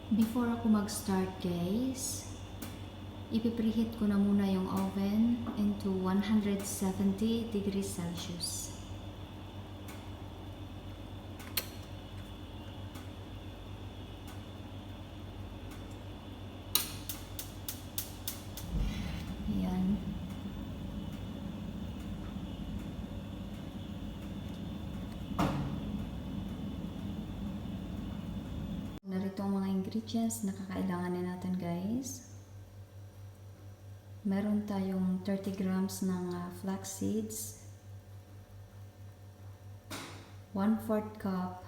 Before ako mag-start guys, ipipreheat ko na muna yung oven into 170 degrees Celsius. Ayan. Narito ang mga ingredients na kakailanganin natin guys. Meron tayong 30 grams ng flax seeds, 1/4 cup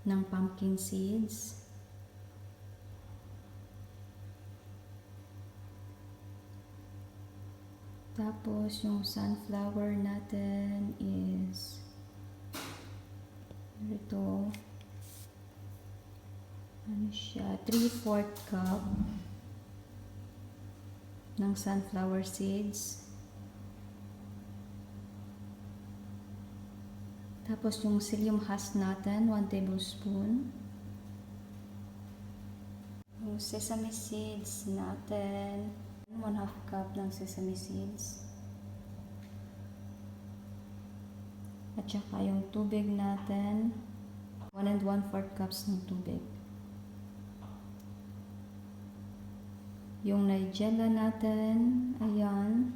ng pumpkin seeds, tapos yung sunflower natin is ito, ano siya, 3/4 cup ng sunflower seeds. Tapos yung psyllium husk natin, 1 tablespoon. Yung sesame seeds natin, 1/2 cup ng sesame seeds. At saka yung tubig natin, 1 1/4 cups ng tubig. Yung nigella natin, ayan,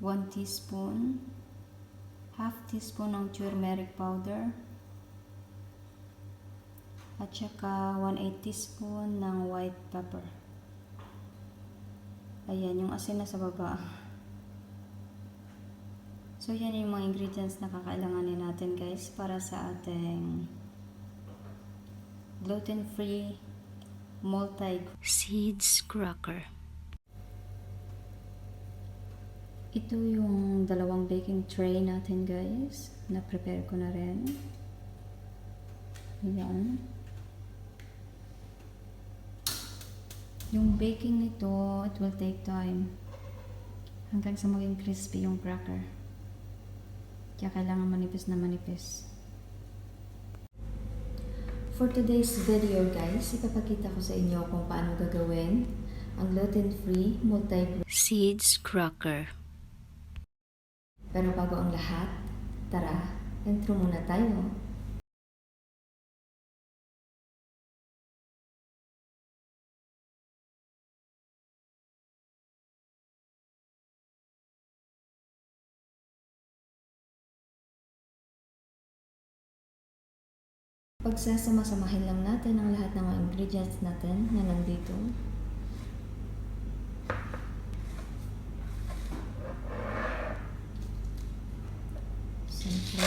1 teaspoon, half teaspoon ng turmeric powder, at saka 1/8 teaspoon ng white pepper. Ayan, yung asin na sa baba. So, yan yung mga ingredients na kakailanganin natin guys para sa ating gluten-free multi-seeds cracker. Ito yung dalawang baking tray natin guys. Na-prepare ko na rin. Ayan. Yung baking nito, it will take time hanggang sa maging crispy yung cracker. Kaya kailangan manipis na manipis. For today's video guys, ipapakita ko sa inyo kung paano gagawin ang gluten-free multi-seeds cracker. Pero bago ang lahat, tara, intro muna tayo. Pagsasama-samahin lang natin ang lahat ng mga ingredients natin na nandito. Siyempre,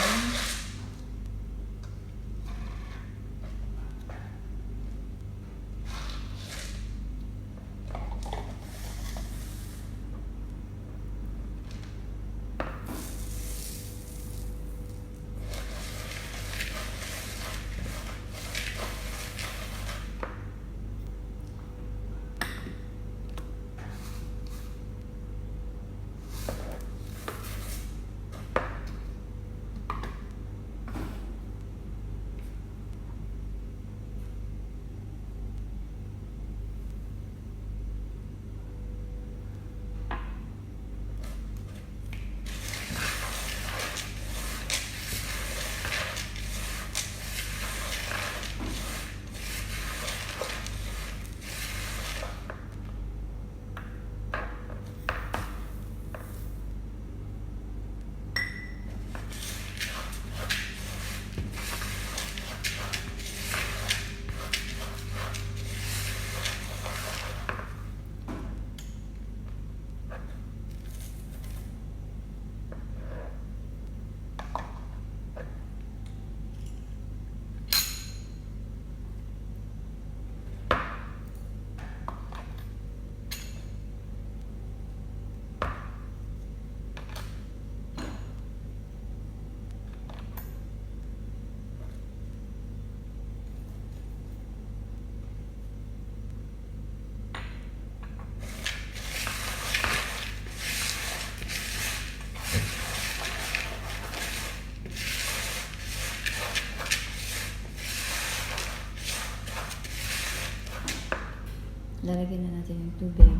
Lalagyan na natin yung tubig.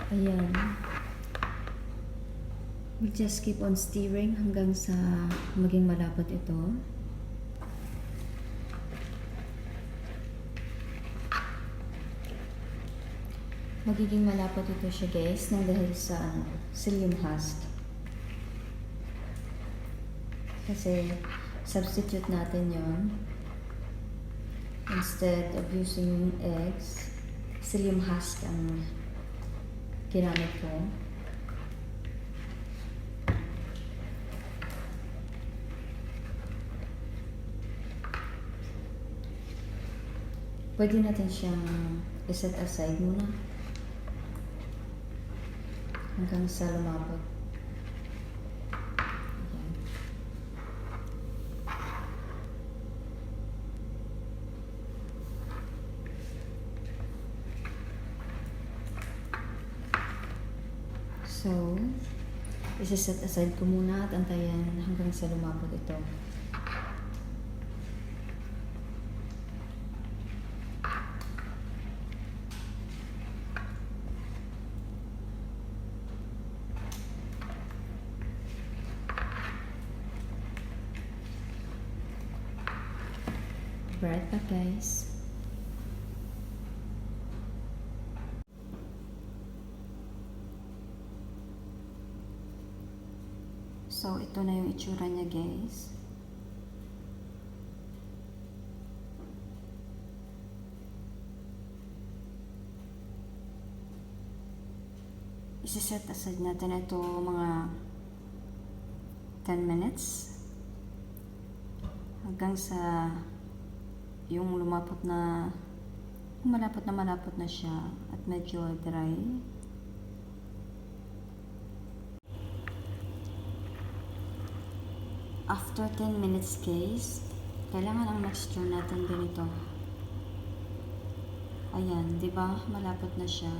Ayan. We'll just keep on stirring hanggang sa maging malapot ito. Magiging malapot ito siya guys nang dahil sa psyllium husk. Kasi substitute natin yon instead of using eggs, psyllium husk ang ginamit ko. Pwede natin siyang iset aside muna hanggang sa lumabot. Ayan. So, isa-set aside ko muna at antayin hanggang sa lumabot ito. Right back guys. So, ito na yung itsura niya guys. Isi-set aside natin ito mga 10 minutes hanggang sa yung malapot na siya at medyo dry. After 10 minutes guys, kailangan ang mixture natin ganito. Ayan, di ba? Malapot na siya.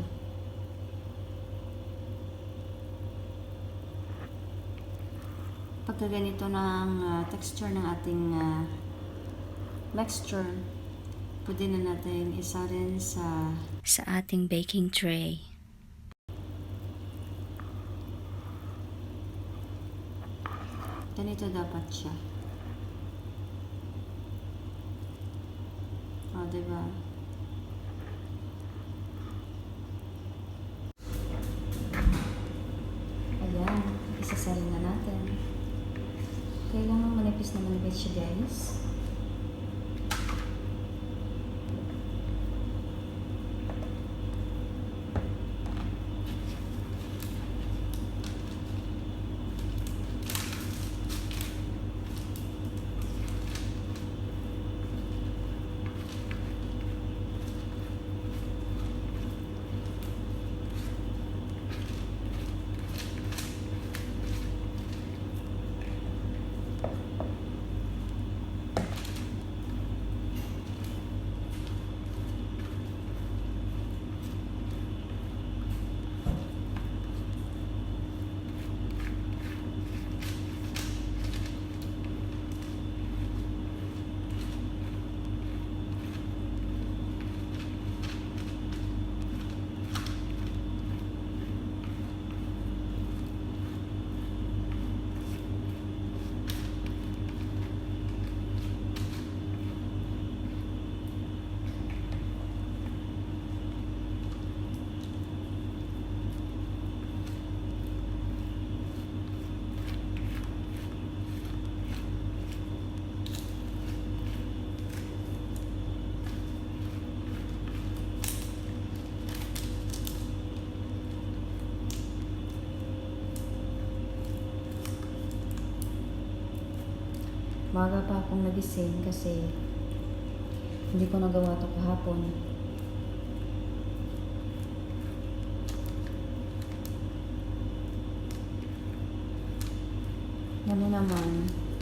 Pagka ganito na ang texture ng ating mixture, pwede na natin isalin sa ating baking tray. Ganito dapat siya. O, diba? Ayan, isasalin na natin. Kailangan manipis na manipis siya guys. Maaga pa akong nagising kasi hindi ko nagawa ito kahapon.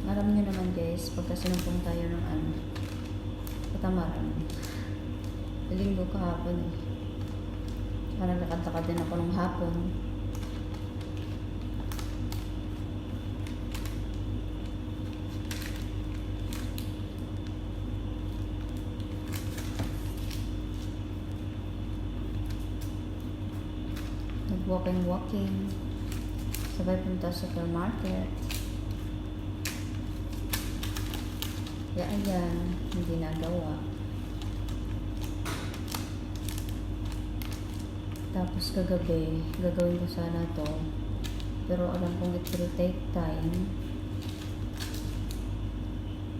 Alam nyo naman guys, pagka sinumpong tayo ng katamaran. Linggo kahapon eh. Parang lakad-lakad din ako nung hapon. Nag-walking. Sabay punta sa supermarket. Kaya ayan, hindi nagawa. Tapos kagabi, gagawin ko sana to. Pero alam kong it will take time.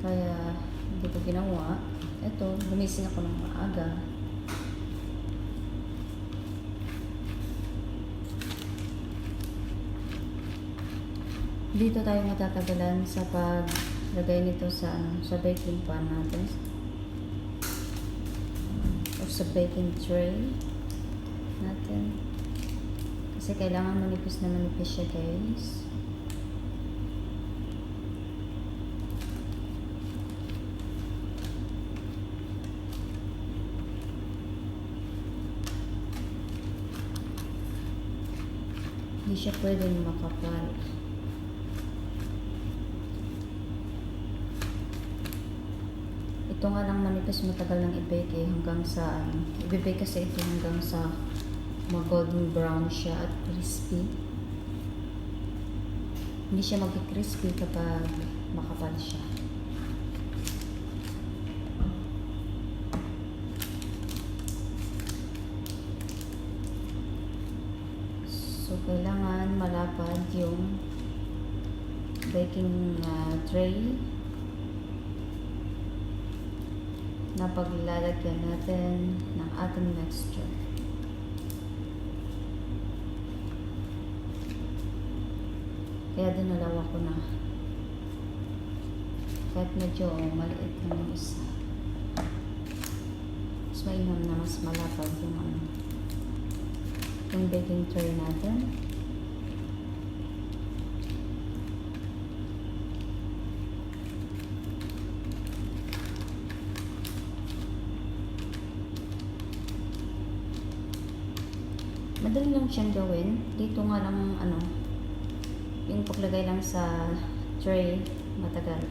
Kaya hindi ko ginawa. Ito, gumising ako ng maaga. Dito tayo matatagalan sa paglagay nito sa baking pan natin. O sa baking tray natin. Kasi kailangan manipis na manipis siya guys. Hindi siya pwedeng makapal. Ito nga lang manipis, matagal lang i-bake eh, hanggang sa i-bake kasi ito hanggang sa mag-golden brown siya at crispy. Hindi siya mag-crispy kapag makapal siya. So kailangan malapad yung baking tray na paglalagyan natin ng ating mixture. Kaya dinalawa ko na. Kahit medyo maliit na yung isa. Mas mainam na mas malapad yung baking tray natin. Madali lang siyang gawin. Dito nga lang yung paglagay lang sa tray matagal.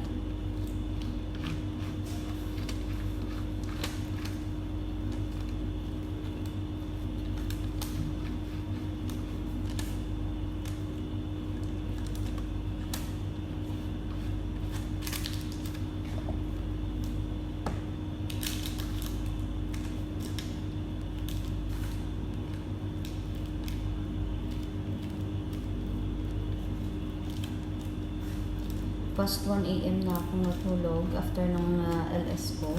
Past 1 AM na akong natulog after ng LS ko.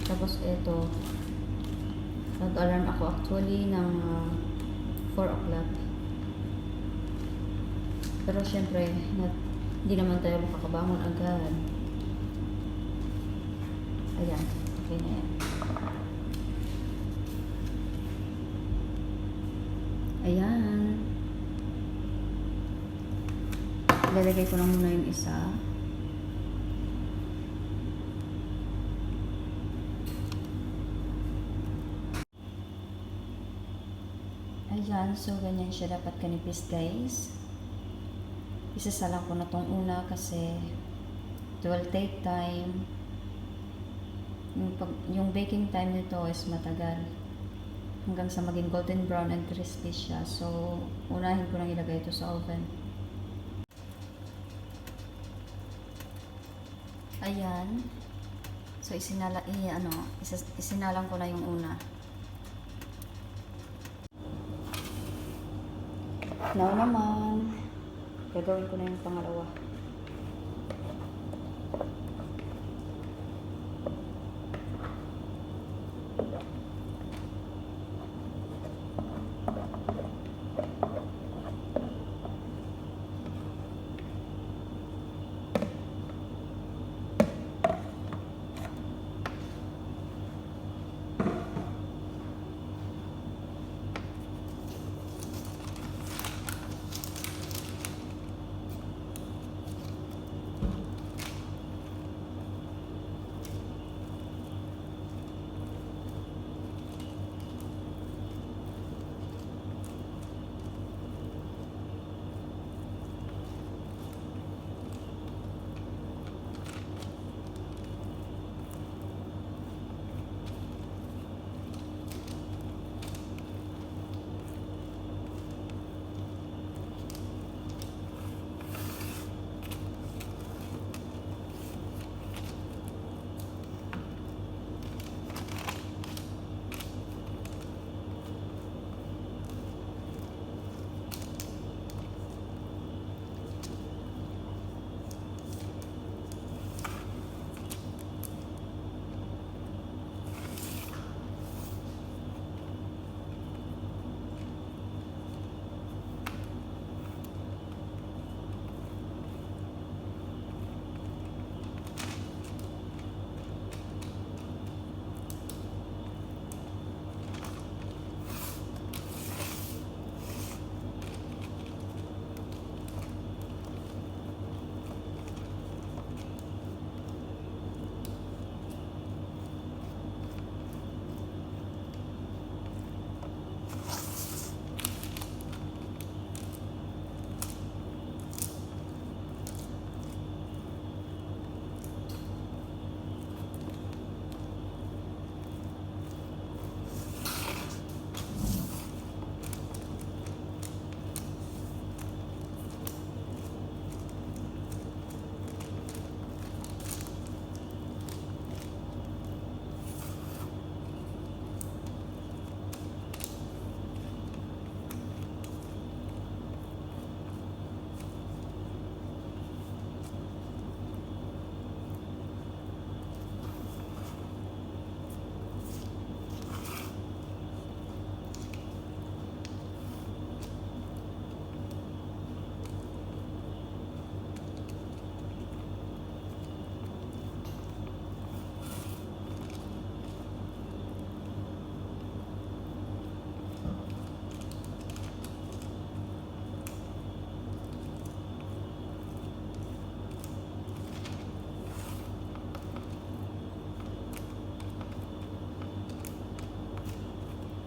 Tapos ito, nag-alarm ako actually ng 4 o'clock. Pero syempre, hindi naman tayo makakabangon agad. Ayan, okay na yan. Ayan. Ilalagay ko lang muna yung isa. Ayan, so ganyan siya dapat kanipis guys. Isasalang ko na tong una kasi it will take time. Yung baking time nito is matagal. Hanggang sa maging golden brown and crispy siya. So, unahin ko lang ilagay ito sa oven. Ayan. So, isinalang ko na yung una. Now naman, gagawin ko na yung pangalawa.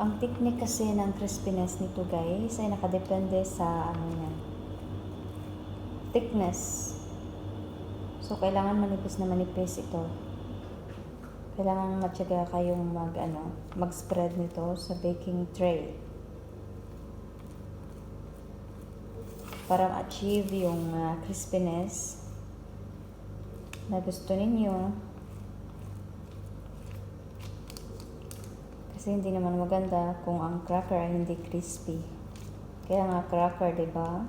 Ang technique kasi ng crispiness nito guys ay nakadepende sa thickness. So kailangan manipis na manipis ito. Kailangan matyaga kayong mag-spread nito sa baking tray para ma-achieve yung crispiness na gusto ninyo. Kasi hindi naman maganda kung ang cracker ay hindi crispy. Kaya nga cracker, 'di ba?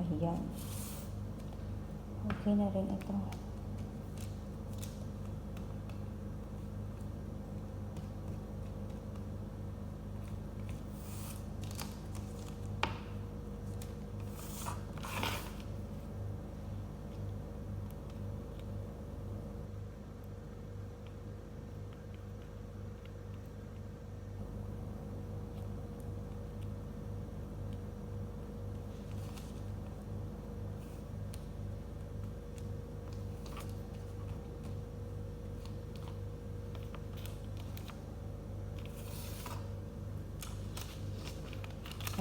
Ayan. Okay na rin ito.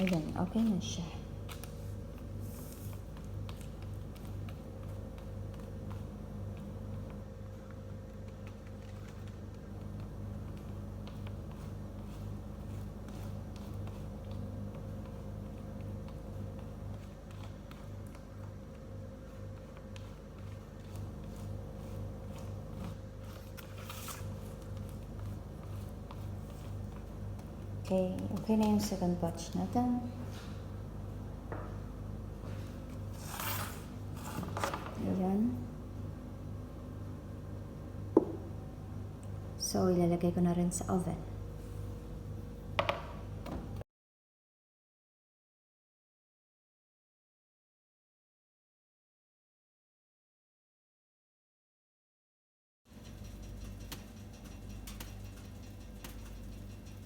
Ayan, okay na siya. Okay na yung second batch natin. Ayan. So, ilalagay ko na rin sa oven.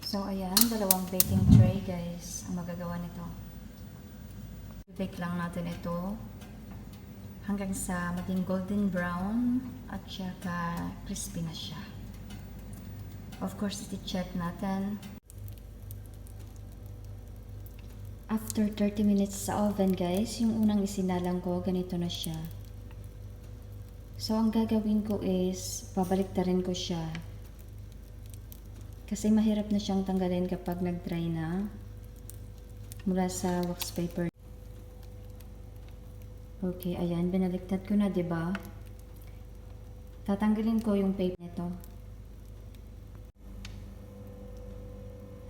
So, ayan, dalawang baking tray guys ang magagawa nito. I-bake lang natin ito hanggang sa maging golden brown at saka crispy na siya. Of course, iti-check natin. After 30 minutes sa oven guys, yung unang isinalang ko, ganito na siya. So, ang gagawin ko is, babaliktarin ko siya. Kasi mahirap na siyang tanggalin kapag nag-dry na mula sa wax paper. Okay, ayan, binaliktad ko na, 'di ba? Tatanggalin ko yung paper nito.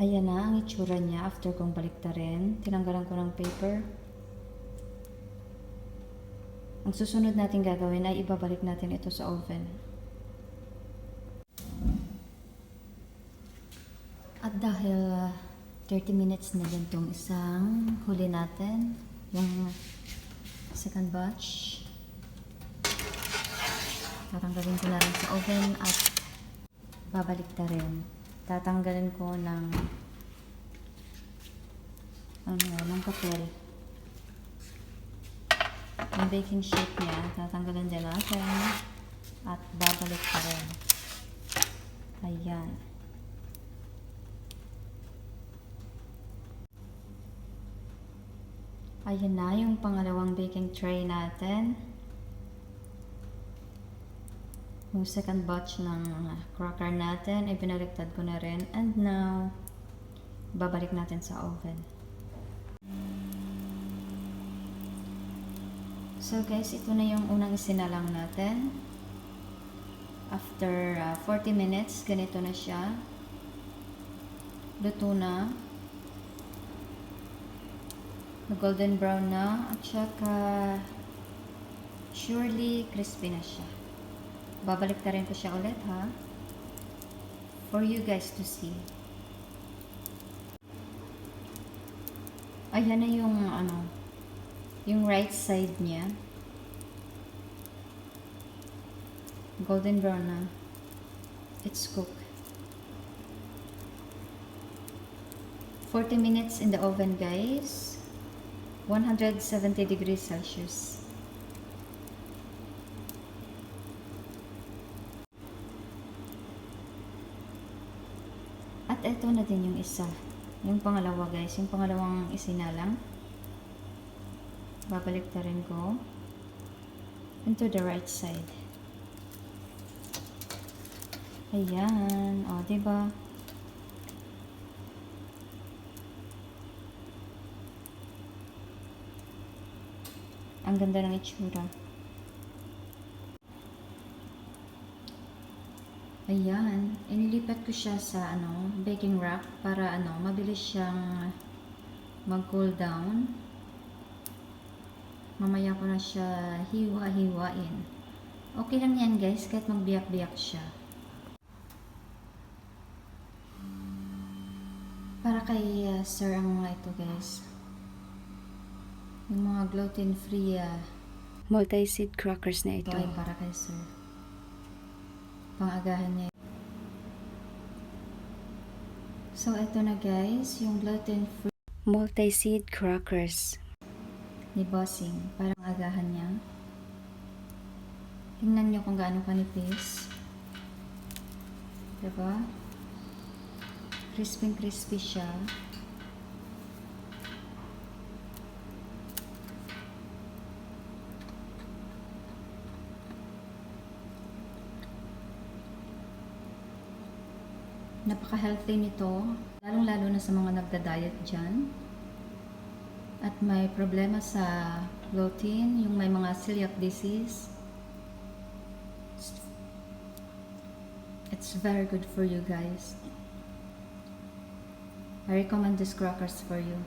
Ayan na ang itsura niya after kong baliktarin. Tinanggalan ko ng paper. Ang susunod natin gagawin ay ibabalik natin ito sa oven. At dahil 30 minutes na din itong isang huli natin, yung second batch, tatanggalin ko na rin sa oven at babalik na rin. Tatanggalin ko ng ng papel. Yung baking sheet niya, tatanggalin din natin at babalik pa rin. Ayan. Ayan na yung pangalawang baking tray natin. Yung second batch ng cracker natin, ibinaliktad ko na rin. And now, babalik natin sa oven. So guys, ito na yung unang isinalang natin. After 40 minutes, ganito na siya. Luto na. Golden brown na. At saka, surely crispy na siya. Babalik na rin ko siya ulit ha. For you guys to see. Ayan na yung yung right side niya. Golden brown na. It's cooked. 40 minutes in the oven guys. 170 degrees Celsius. At ito na din yung isa. Yung pangalawa guys. Yung pangalawang isinalang. Babalik na rin ko into the right side. Ayan. O, diba? Ang ganda ng itsura. Ayan. Inilipat ko siya sa baking rack para mabilis siyang mag-cool down. Mamaya ko na siya hiwa-hiwain. Okay lang yan guys, kahit magbiyak-biyak siya. Para kay sir ang mga ito guys. Yung mga gluten-free multi-seed crackers na ito. Ay para kay sir. Pangagahan niya. So ito na guys, yung gluten-free multi-seed crackers ni Bossing. Parang agahan niya. Tingnan nyo kung gaano kanipis. Diba? Crispy siya. Napaka-healthy nito. Lalong-lalo na sa mga nagda-diet dyan. At may problema sa gluten, yung may mga celiac disease. It's very good for you guys. I recommend these crackers for you.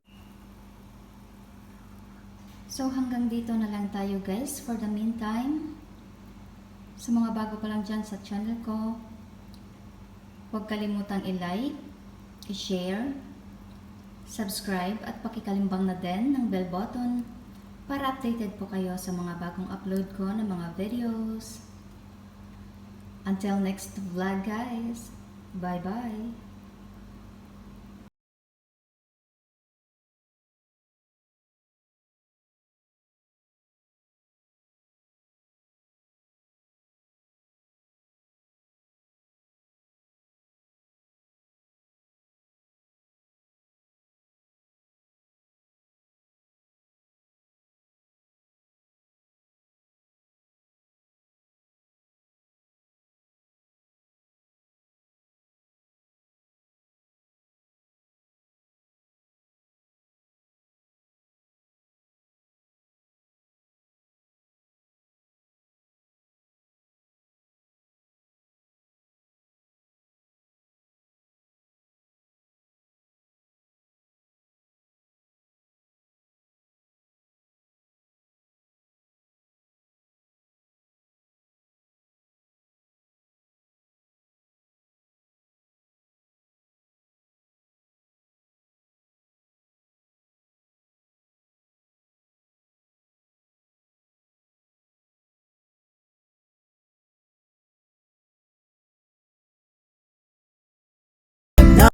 So hanggang dito na lang tayo guys for the meantime. Sa mga bago pa lang dyan sa channel ko, huwag kalimutang i-like, i-share, subscribe at pakikalimbang na din ng bell button para updated po kayo sa mga bagong upload ko ng mga videos. Until next vlog guys, bye bye!